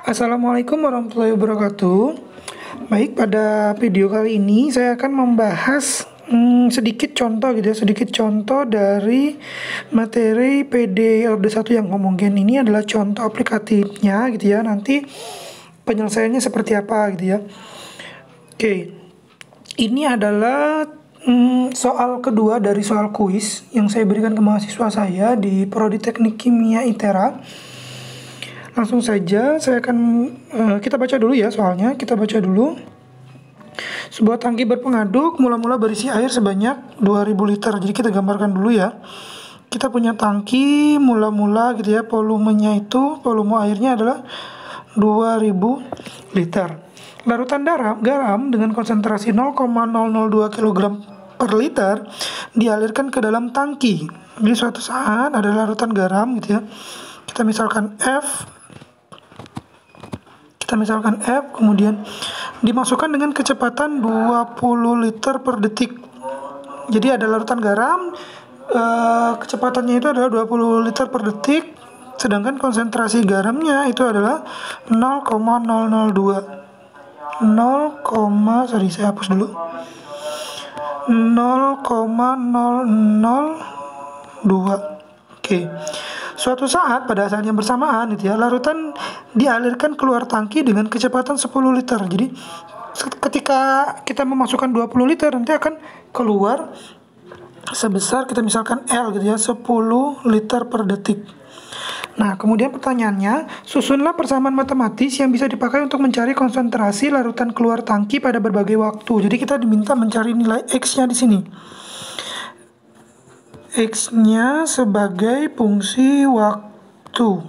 Assalamualaikum warahmatullahi wabarakatuh. Baik, pada video kali ini saya akan membahas sedikit contoh gitu ya, sedikit contoh dari materi PD LD1 yang mungkin ini adalah contoh aplikatifnya gitu ya. Nanti penyelesaiannya seperti apa gitu ya. Oke, ini adalah soal kedua dari soal kuis yang saya berikan ke mahasiswa saya di Prodi Teknik Kimia ITERA. Langsung saja saya akan kita baca dulu ya soalnya. Kita baca dulu. Sebuah tangki berpengaduk mula-mula berisi air sebanyak 2000 liter. Jadi kita gambarkan dulu ya. Kita punya tangki mula-mula gitu ya. Volume airnya adalah 2000 liter. Larutan garam dengan konsentrasi 0,002 kg per liter dialirkan ke dalam tangki. Jadi suatu saat ada larutan garam gitu ya. Kita misalkan F, kemudian dimasukkan dengan kecepatan 20 liter per detik. Jadi ada larutan garam, kecepatannya itu adalah 20 liter per detik, sedangkan konsentrasi garamnya itu adalah 0,002. Saya hapus dulu. 0,002. Oke. Suatu saat pada saat yang bersamaan gitu ya, larutan dialirkan keluar tangki dengan kecepatan 10 liter. Jadi ketika kita memasukkan 20 liter nanti akan keluar sebesar kita misalkan L gitu ya, 10 liter per detik. Nah, kemudian pertanyaannya, susunlah persamaan matematis yang bisa dipakai untuk mencari konsentrasi larutan keluar tangki pada berbagai waktu. Jadi kita diminta mencari nilai X-nya di sini. X-nya sebagai fungsi waktu.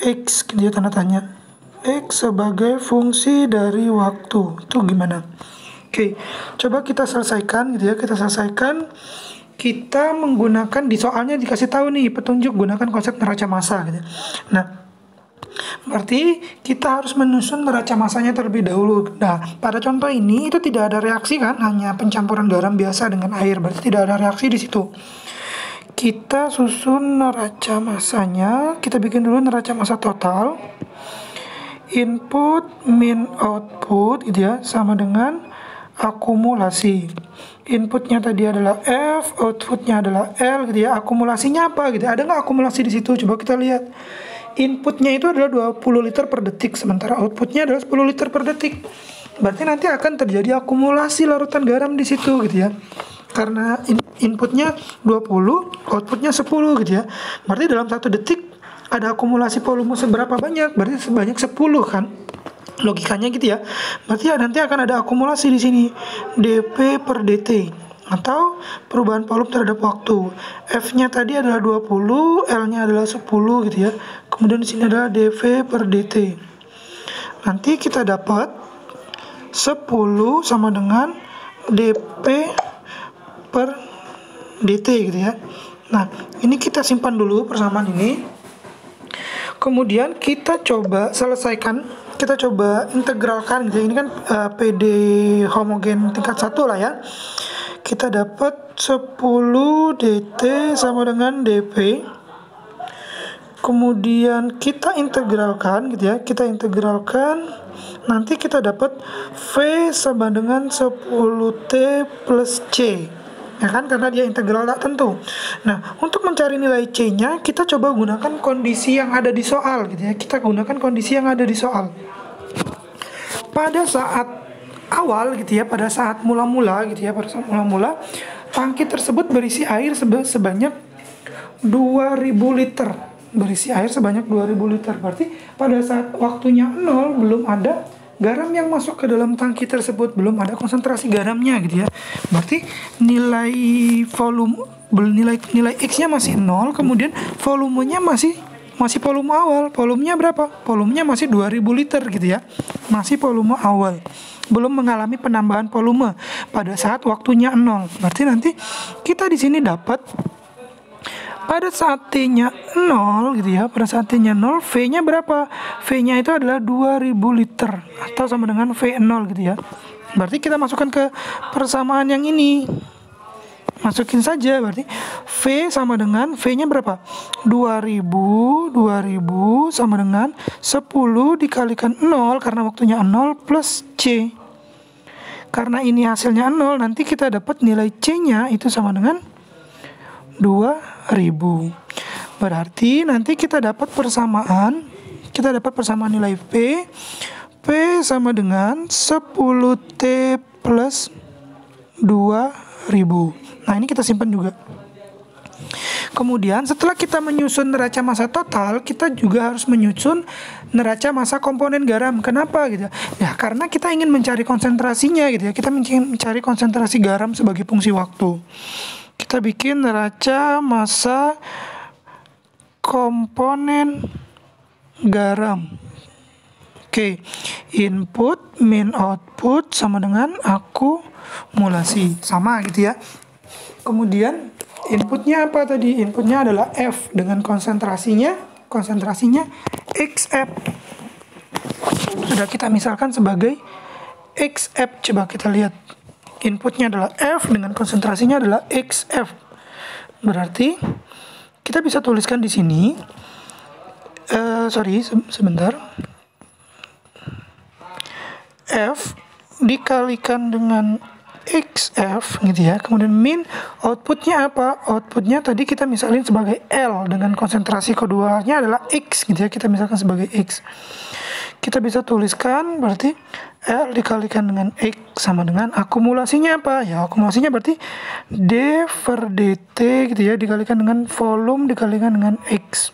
X gitu ya, tanda tanya. X sebagai fungsi dari waktu. Itu gimana? Oke, coba kita selesaikan gitu ya. Kita menggunakan, di soalnya dikasih tahu nih petunjuk gunakan konsep neraca massa gitu. Nah, berarti kita harus menyusun neraca massanya terlebih dahulu. Nah, pada contoh ini itu tidak ada reaksi kan, hanya pencampuran garam biasa dengan air. Berarti tidak ada reaksi di situ. Kita susun neraca massanya. Kita bikin dulu neraca massa total. Input min output gitu ya, sama dengan akumulasi. Inputnya tadi adalah F, outputnya adalah L gitu ya. Akumulasinya apa gitu? Ada nggak akumulasi di situ? Coba kita lihat. Inputnya itu adalah 20 liter per detik, sementara outputnya adalah 10 liter per detik. Berarti nanti akan terjadi akumulasi larutan garam di situ gitu ya. Karena inputnya 20, outputnya 10 gitu ya. Berarti dalam 1 detik ada akumulasi volume seberapa banyak? Berarti sebanyak 10 kan? Logikanya gitu ya. Berarti nanti akan ada akumulasi di sini, dP per dt, atau perubahan volume terhadap waktu. F-nya tadi adalah 20, L-nya adalah 10 gitu ya. Kemudian di sini adalah dV per dt. Nanti kita dapat 10 sama dengan dP per dt gitu ya. Nah, ini kita simpan dulu persamaan ini. Kemudian kita coba selesaikan, kita coba integralkan gitu. Ini kan PD homogen tingkat 1 lah ya. Kita dapat 10 dt sama dengan dp. Kemudian kita integralkan gitu ya. Kita integralkan, nanti kita dapat V sama dengan 10t plus C. Ya kan, karena dia integral tak tentu. Nah, untuk mencari nilai C-nya kita coba gunakan kondisi yang ada di soal gitu ya. Kita gunakan kondisi yang ada di soal. Pada saat awal gitu ya, pada saat mula-mula, tangki tersebut berisi air sebanyak 2000 liter. Berisi air sebanyak 2000 liter. Berarti pada saat waktunya 0 belum ada garam yang masuk ke dalam tangki tersebut, belum ada konsentrasi garamnya gitu ya. Berarti nilai X-nya masih 0, kemudian volumenya masih volume awal. Volumenya berapa? Volumenya masih 2000 liter gitu ya. Masih volume awal. Belum mengalami penambahan volume pada saat waktunya 0. Berarti nanti kita di sini dapat pada saat T-nya 0 gitu ya, pada saat T-nya 0, V-nya berapa? V-nya itu adalah 2000 liter atau sama dengan V0 gitu ya. Berarti kita masukkan ke persamaan yang ini. masukin saja, berarti V sama dengan V-nya berapa? 2000 sama dengan 10 dikalikan 0 karena waktunya 0 plus C. Karena ini hasilnya 0, nanti kita dapat nilai C-nya itu sama dengan 2000. Berarti nanti kita dapat persamaan nilai P sama dengan 10T plus 2000. Nah, ini kita simpan juga. Kemudian setelah kita menyusun neraca massa total, kita juga harus menyusun neraca massa komponen garam. Kenapa gitu? Ya, karena kita ingin mencari konsentrasinya gitu ya. Kita mencari konsentrasi garam sebagai fungsi waktu. Kita bikin neraca massa komponen garam. Oke, input min output sama dengan akumulasi. Sama gitu ya. Kemudian inputnya apa tadi? Inputnya adalah F dengan konsentrasinya XF. Sudah kita misalkan sebagai XF. Coba kita lihat. Inputnya adalah F dengan konsentrasinya adalah XF. Berarti kita bisa tuliskan di sini. Sebentar. F dikalikan dengan XF gitu ya. Kemudian min outputnya apa? Outputnya tadi kita misalin sebagai L dengan konsentrasi keduanya adalah X gitu ya. Kita misalkan sebagai X. Kita bisa tuliskan berarti L dikalikan dengan X sama dengan akumulasinya apa? Ya, akumulasinya berarti D per DT gitu ya, dikalikan dengan volume dikalikan dengan X.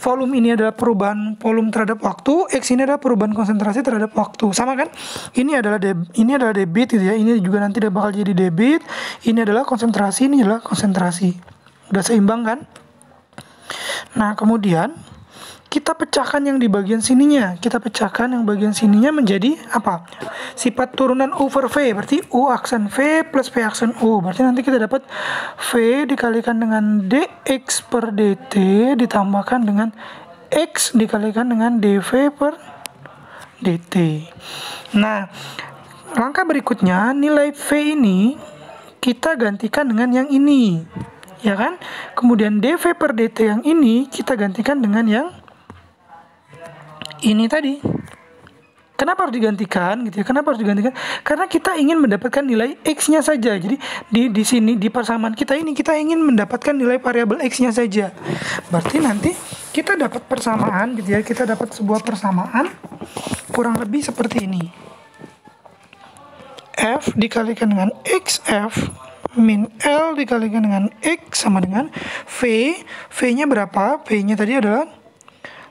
Volume ini adalah perubahan volume terhadap waktu, X ini adalah perubahan konsentrasi terhadap waktu. Sama kan? Ini adalah debit gitu ya. Ini juga nanti bakal jadi debit. Ini adalah konsentrasi, ini adalah konsentrasi. Udah seimbang kan? Nah, kemudian kita pecahkan yang di bagian sininya. Kita pecahkan yang bagian sininya menjadi apa? Sifat turunan U per V. Berarti U aksen V plus V aksen U. Berarti nanti kita dapat V dikalikan dengan dx per dt ditambahkan dengan X dikalikan dengan dV per dt. Nah, langkah berikutnya nilai V ini kita gantikan dengan yang ini. Ya kan? Kemudian dV per dt yang ini kita gantikan dengan yang ini tadi. Kenapa harus digantikan gitu ya? Kenapa harus digantikan? Karena kita ingin mendapatkan nilai X-nya saja. Jadi di sini di persamaan kita ini kita ingin mendapatkan nilai variabel X-nya saja. Berarti nanti kita dapat persamaan gitu ya. Kita dapat sebuah persamaan kurang lebih seperti ini. F dikalikan dengan XF min L dikalikan dengan X sama dengan V. V-nya berapa? V-nya tadi adalah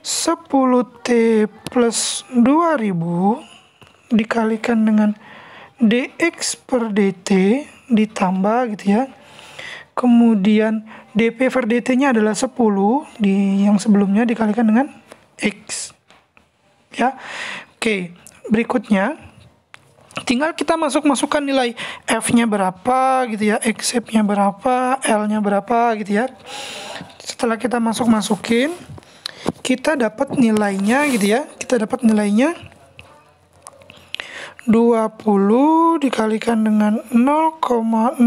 10T plus 2000 dikalikan dengan dx per dt ditambah gitu ya. Kemudian dp per dt-nya adalah 10 di yang sebelumnya dikalikan dengan x. Ya. Oke, berikutnya tinggal kita masukkan nilai f-nya berapa gitu ya, x-nya berapa, l-nya berapa gitu ya. Setelah kita masukin kita dapat nilainya gitu ya. Kita dapat nilainya 20 dikalikan dengan 0,02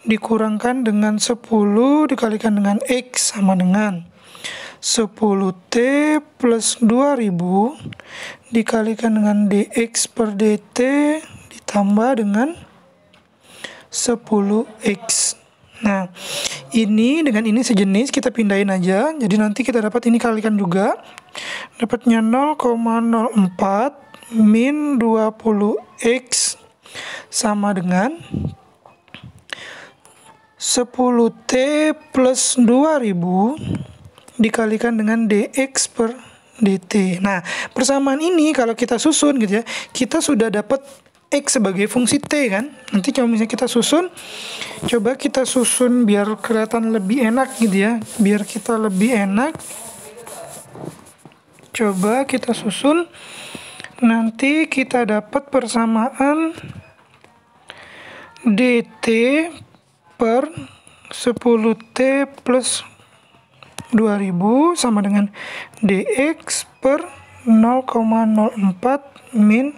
dikurangkan dengan 10 dikalikan dengan X sama dengan 10T plus 2000 dikalikan dengan dx per dt ditambah dengan 10X. Nah, ini dengan ini sejenis, kita pindahin aja. Jadi nanti kita dapat ini kalikan juga. Dapatnya 0,04 min 20x sama dengan 10t plus 2000 dikalikan dengan dx per dt. Nah, persamaan ini kalau kita susun gitu ya, kita sudah dapat X sebagai fungsi T kan. Nanti kalau misalnya kita susun, coba kita susun biar kelihatan lebih enak gitu ya. Biar kita lebih enak, coba kita susun. Nanti kita dapat persamaan DT per 10T plus 2000 sama dengan DX per 0,04 min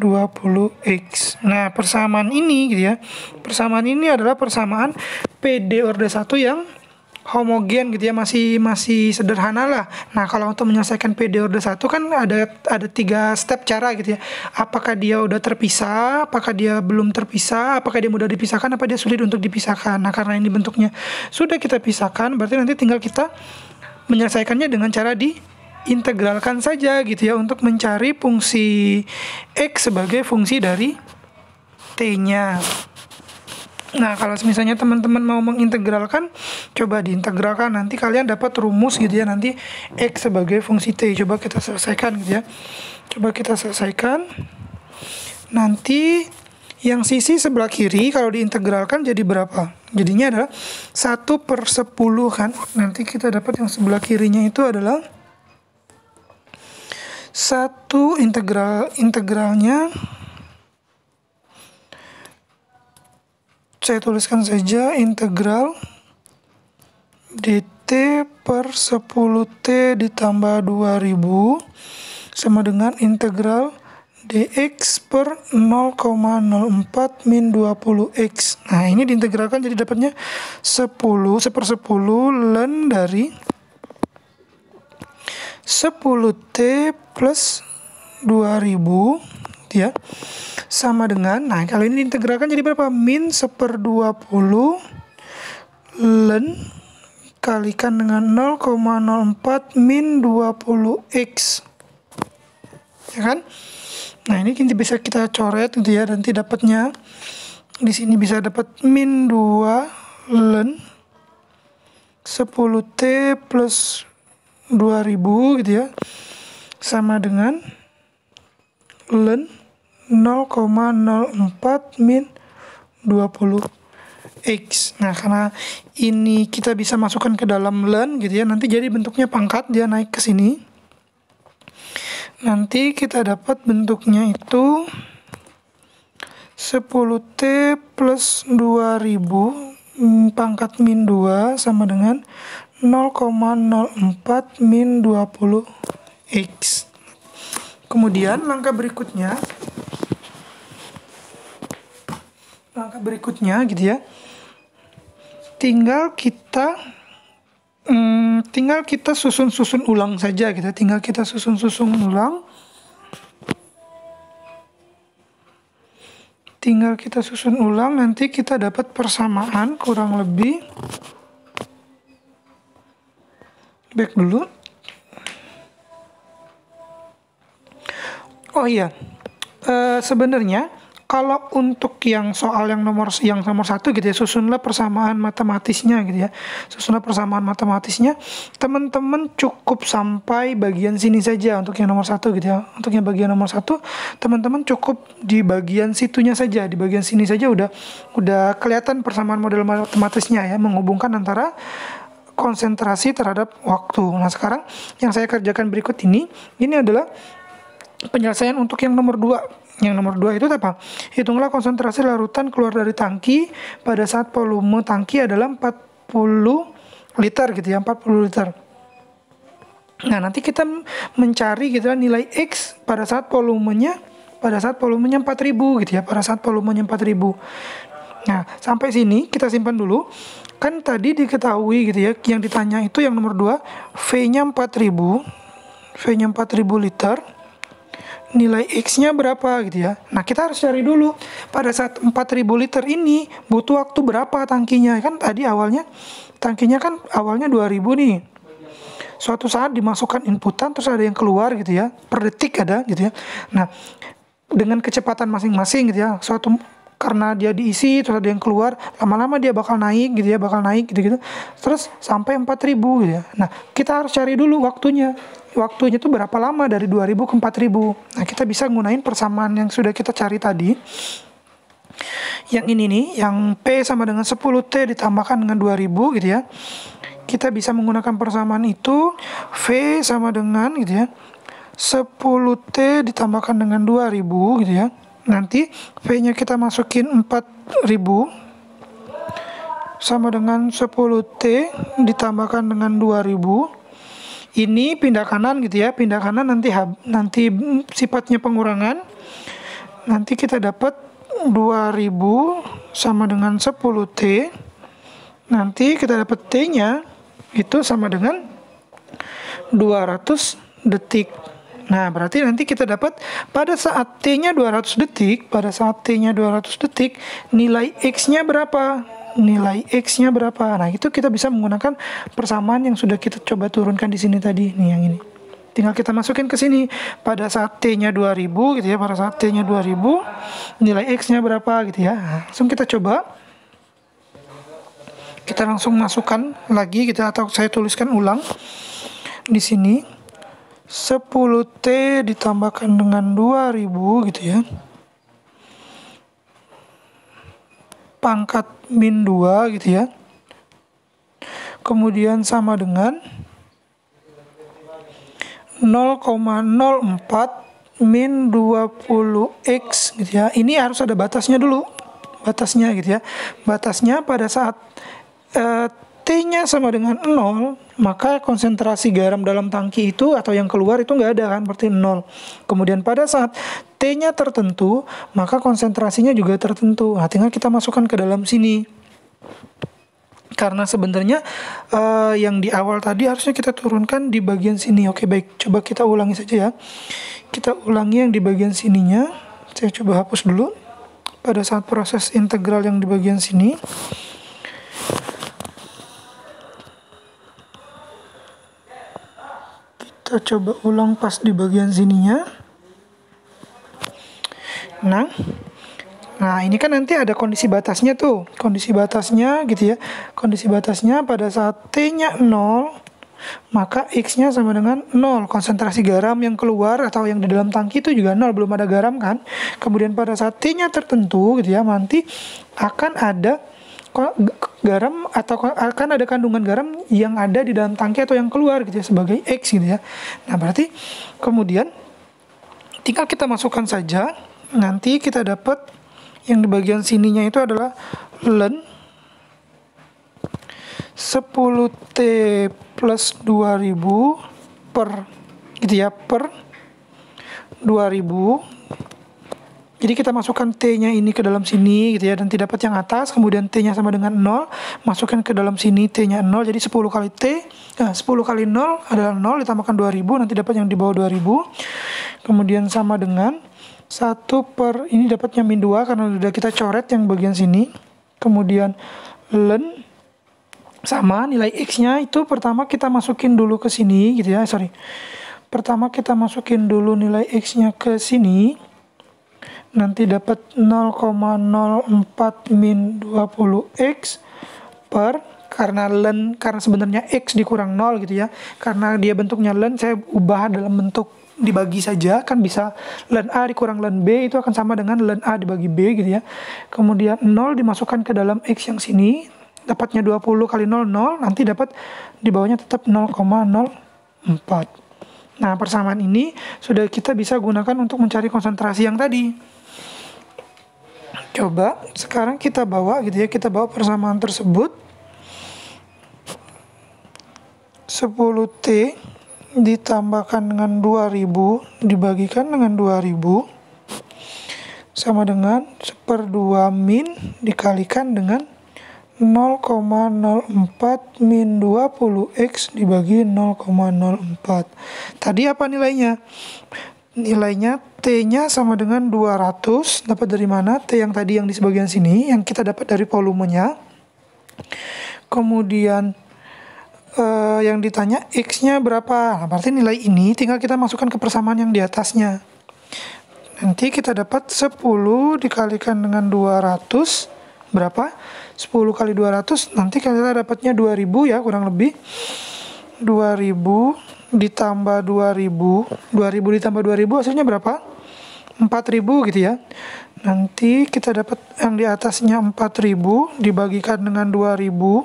20x. Nah, persamaan ini gitu ya. Persamaan ini adalah persamaan PD orde 1 yang homogen gitu ya, masih sederhana lah. Nah, kalau untuk menyelesaikan PD orde 1 kan ada 3 step cara gitu ya. Apakah dia udah terpisah, apakah dia belum terpisah, apakah dia mudah dipisahkan, apa dia sulit untuk dipisahkan. Nah, karena ini bentuknya sudah kita pisahkan, berarti nanti tinggal kita menyelesaikannya dengan cara diintegralkan saja gitu ya, untuk mencari fungsi X sebagai fungsi dari T-nya. Nah, kalau misalnya teman-teman mau mengintegralkan, coba diintegralkan, nanti kalian dapat rumus gitu ya, nanti X sebagai fungsi T. Coba kita selesaikan gitu ya. Coba kita selesaikan. Nanti yang sisi sebelah kiri kalau diintegralkan jadi berapa? Jadinya adalah 1/10 kan. Nanti kita dapat yang sebelah kirinya itu adalah 1 integralnya. Saya tuliskan saja integral dt per 10t ditambah 2000 sama dengan integral dx per 0,04 min 20x. Nah, ini diintegralkan jadi dapatnya 1/10 ln dari 10t plus 2000 ya, sama dengan, nah kalau ini diintegralkan jadi berapa? Min 1/20 ln kalikan dengan 0,04 min 20x, ya kan? Nah, ini bisa kita coret gitu ya, nanti dapatnya di sini bisa dapat min 2 ln 10t plus 2000 gitu ya, sama dengan ln 0,04 min 20x. Nah, karena ini kita bisa masukkan ke dalam ln gitu ya, nanti jadi bentuknya pangkat, dia naik ke sini. Nanti kita dapat bentuknya itu 10t plus 2000 pangkat min 2 sama dengan 0,04 min 20x. Kemudian langkah berikutnya gitu ya, tinggal kita susun ulang saja gitu. Tinggal kita susun ulang, nanti kita dapat persamaan kurang lebih. Back dulu. Oh iya, sebenarnya kalau untuk yang soal yang nomor 1 gitu ya, susunlah persamaan matematisnya gitu ya. Teman-teman cukup sampai bagian sini saja untuk yang nomor 1 gitu ya. Untuk yang bagian nomor 1, teman-teman cukup di bagian situnya saja, di bagian sini saja udah kelihatan persamaan model matematisnya ya, menghubungkan antara konsentrasi terhadap waktu. Nah, sekarang yang saya kerjakan berikut ini adalah penyelesaian untuk yang nomor 2. Yang nomor 2 itu apa? Hitunglah konsentrasi larutan keluar dari tangki pada saat volume tangki adalah 40 liter gitu ya, 40 liter. Nah, nanti kita mencari gitu ya, nilai X pada saat volumenya 4000 gitu ya, pada saat volumenya 4000. Nah, sampai sini kita simpan dulu. Kan tadi diketahui gitu ya, yang ditanya itu yang nomor 2, V-nya 4000 liter. Nilai X-nya berapa gitu ya. Nah, kita harus cari dulu pada saat 4000 liter ini butuh waktu berapa tangkinya. Kan tadi awalnya tangkinya kan awalnya 2000 nih. Suatu saat dimasukkan inputan terus ada yang keluar gitu ya. Per detik ada gitu ya. Nah, dengan kecepatan masing-masing gitu ya. Karena dia diisi terus ada yang keluar, lama-lama dia bakal naik gitu. Terus sampai 4000 gitu ya. Nah, kita harus cari dulu waktunya itu berapa lama dari 2000 ke 4000. Nah, kita bisa gunain persamaan yang sudah kita cari tadi. Yang ini nih, yang P sama dengan 10T ditambahkan dengan 2000 gitu ya. Kita bisa menggunakan persamaan itu, V sama dengan gitu ya, 10T ditambahkan dengan 2000 gitu ya. Nanti V-nya kita masukin 4000 sama dengan 10T ditambahkan dengan 2000. Ini pindah kanan gitu ya, pindah kanan nanti sifatnya pengurangan. nanti kita dapat 2000 sama dengan 10T. Nanti kita dapat T-nya itu sama dengan 200 detik. Nah, berarti nanti kita dapat pada saat T-nya 200 detik, nilai X-nya berapa? Nilai X-nya berapa? Nah, itu kita bisa menggunakan persamaan yang sudah kita coba turunkan di sini tadi, nih yang ini. Tinggal kita masukin ke sini. Pada saat T-nya 2000 gitu ya, pada saat T-nya 2000, nilai X-nya berapa gitu ya. Nah, langsung kita coba. Kita langsung masukkan lagi gitu, atau saya tuliskan ulang di sini. 10T ditambahkan dengan 2000 gitu ya. Pangkat min 2 gitu ya. Kemudian sama dengan 0,04 min 20x gitu ya. Ini harus ada batasnya dulu. Batasnya gitu ya. Batasnya pada saat T-nya sama dengan 0, maka konsentrasi garam dalam tangki itu atau yang keluar itu nggak ada kan, berarti 0. Kemudian pada saat T-nya tertentu, maka konsentrasinya juga tertentu. Nah, tinggal kita masukkan ke dalam sini. Karena sebenarnya yang di awal tadi harusnya kita turunkan di bagian sini. Oke, baik. Coba kita ulangi saja ya. Kita ulangi yang di bagian sininya. Saya coba hapus dulu. Pada saat proses integral yang di bagian sini. Kita coba ulang pas di bagian sininya. Nah, ini kan nanti ada kondisi batasnya tuh. Kondisi batasnya gitu ya. Kondisi batasnya pada saat T-nya 0, maka X-nya sama dengan 0. Konsentrasi garam yang keluar atau yang di dalam tangki itu juga 0, belum ada garam kan. Kemudian pada saat T-nya tertentu gitu ya, nanti akan ada garam atau akan ada kandungan garam yang ada di dalam tangki atau yang keluar gitu ya, sebagai X gitu ya. Nah, berarti kemudian tinggal kita masukkan saja. Nanti kita dapat yang di bagian sininya itu adalah ln 10T plus 2000 per gitu ya, per 2000. Jadi kita masukkan T-nya ini ke dalam sini gitu ya, dan dapat yang atas, kemudian T-nya sama dengan 0, masukkan ke dalam sini T-nya 0, jadi 10 kali T, 10 kali 0 adalah 0, ditambahkan 2000, nanti dapat yang di bawah 2000, kemudian sama dengan 1 per, ini dapatnya min 2 karena sudah kita coret yang bagian sini, kemudian ln, sama nilai X-nya itu pertama kita masukin dulu ke sini gitu ya, pertama kita masukin dulu nilai X-nya ke sini, nanti dapat 0,04 min 20x per, karena sebenarnya X dikurang 0 gitu ya, karena dia bentuknya ln, saya ubah dalam bentuk dibagi saja, kan bisa ln A dikurang ln B itu akan sama dengan ln A dibagi B gitu ya. Kemudian 0 dimasukkan ke dalam X yang sini, dapatnya 20 kali 0, 0, nanti dapat di bawahnya tetap 0,04. Nah, persamaan ini sudah kita bisa gunakan untuk mencari konsentrasi yang tadi. Coba sekarang kita bawa gitu ya, kita bawa persamaan tersebut. 10T ditambahkan dengan 2000 dibagikan dengan 2000 sama dengan 1/2 min dikalikan dengan 0,04 min 20x dibagi 0,04. Tadi apa nilainya? Nilainya T-nya sama dengan 200. Dapat dari mana? T yang tadi yang di sebagian sini, yang kita dapat dari volumenya. Kemudian yang ditanya X-nya berapa? Nah, berarti nilai ini tinggal kita masukkan ke persamaan yang di atasnya. Nanti kita dapat 10 dikalikan dengan 200. Berapa? 10 kali 200. Nanti kita dapatnya 2000 ya, kurang lebih. 2000 ditambah 2000 ditambah 2000 hasilnya berapa? 4000 gitu ya. Nanti kita dapat yang di atasnya 4000 dibagikan dengan 2000.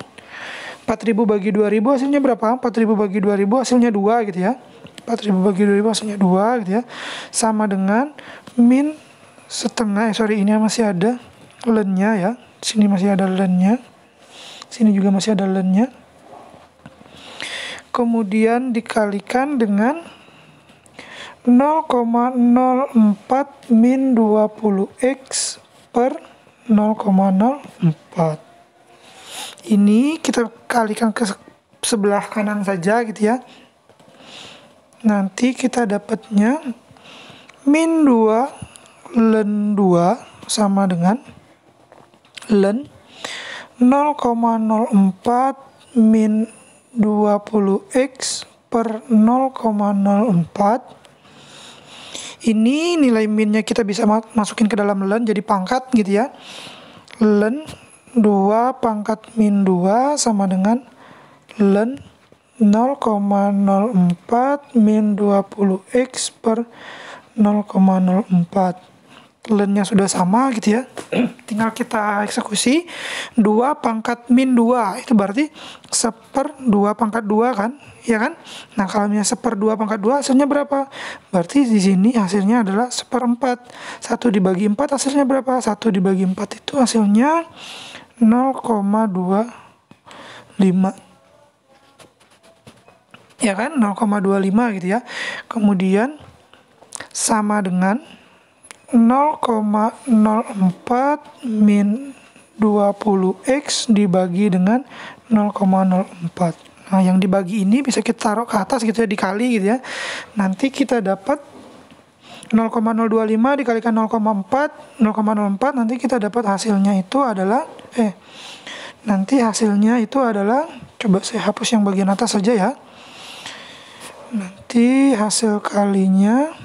4000 bagi 2000 hasilnya berapa? 4000 bagi 2000 hasilnya 2 gitu ya. 4000 bagi 2000 hasilnya 2 gitu ya. Sama dengan min setengah, ini masih ada ln-nya ya. Sini masih ada ln-nya. Sini juga masih ada ln-nya. Kemudian dikalikan dengan 0,04 min 20x per 0,04. Ini kita kalikan ke sebelah kanan saja gitu ya. Nanti kita dapatnya min 2 ln 2 sama dengan ln 0,04 min 20x per 0,04. Ini nilai minnya kita bisa masukin ke dalam ln jadi pangkat gitu ya. Ln 2 pangkat min 2 sama dengan ln 0,04 min 20x per 0,04. Ln-nya sudah sama gitu ya. Tinggal kita eksekusi. 2 pangkat min 2 itu berarti 1/2 pangkat 2 kan? Ya kan? Nah, kalau misalnya 1/2 pangkat 2 hasilnya berapa? Berarti di sini hasilnya adalah 1/4. 1 dibagi 4 hasilnya berapa? 1 dibagi 4 itu hasilnya 0,25. Ya kan? 0,25 gitu ya. Kemudian sama dengan 0,04 min 20x dibagi dengan 0,04. Nah, yang dibagi ini bisa kita taruh ke atas gitu ya, dikali gitu ya. Nanti kita dapat 0,025 dikalikan 0,04 nanti kita dapat hasilnya itu adalah coba saya hapus yang bagian atas saja ya. Nanti hasil kalinya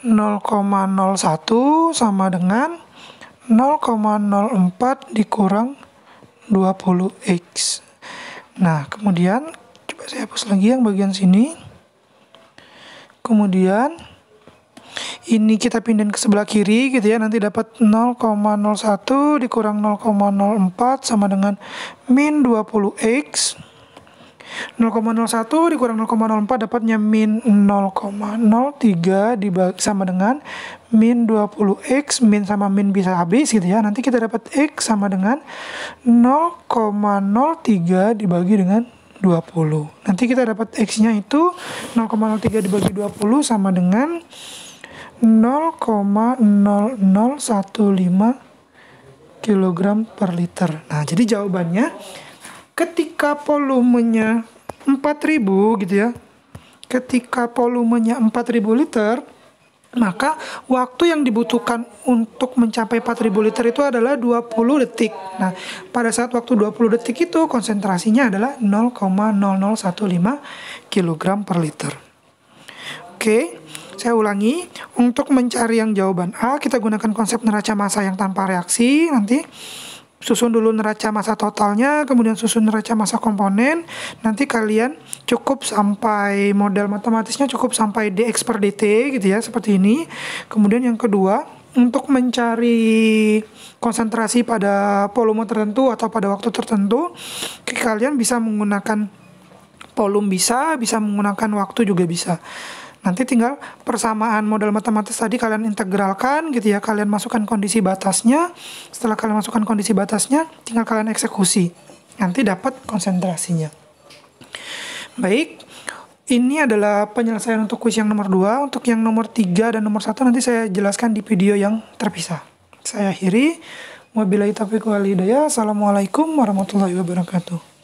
0,01 sama dengan 0,04 dikurang 20x. Nah, kemudian coba saya hapus lagi yang bagian sini. Kemudian ini kita pindahin ke sebelah kiri gitu ya. Nanti dapat 0,01 dikurang 0,04 sama dengan min 20x. 0,01 dikurang 0,04 dapatnya min 0,03 sama dengan min 20x. Min sama min bisa habis gitu ya. Nanti kita dapat x sama dengan 0,03 dibagi dengan 20. Nanti kita dapat x-nya itu 0,03 dibagi 20 sama dengan 0,0015 kg per liter. Nah, jadi jawabannya ketika volumenya 4000 gitu ya. Ketika volumenya 4000 liter, maka waktu yang dibutuhkan untuk mencapai 4000 liter itu adalah 20 detik. Nah, pada saat waktu 20 detik itu konsentrasinya adalah 0,0015 kg per liter. Oke, saya ulangi. Untuk mencari yang jawaban A, kita gunakan konsep neraca massa yang tanpa reaksi. Nanti susun dulu neraca massa totalnya, kemudian susun neraca massa komponen. Nanti kalian cukup sampai model matematisnya cukup sampai dx per dt gitu ya, seperti ini. Kemudian yang kedua, untuk mencari konsentrasi pada volume tertentu atau pada waktu tertentu, kalian bisa menggunakan volume, bisa menggunakan waktu juga bisa. Nanti tinggal persamaan model matematis tadi kalian integralkan gitu ya. Kalian masukkan kondisi batasnya. Setelah kalian masukkan kondisi batasnya, tinggal kalian eksekusi. Nanti dapat konsentrasinya. Baik, ini adalah penyelesaian untuk kuis yang nomor 2. Untuk yang nomor 3 dan nomor 1 nanti saya jelaskan di video yang terpisah. Saya akhiri. Wabillahi taufiq wal hidayah. Assalamualaikum warahmatullahi wabarakatuh.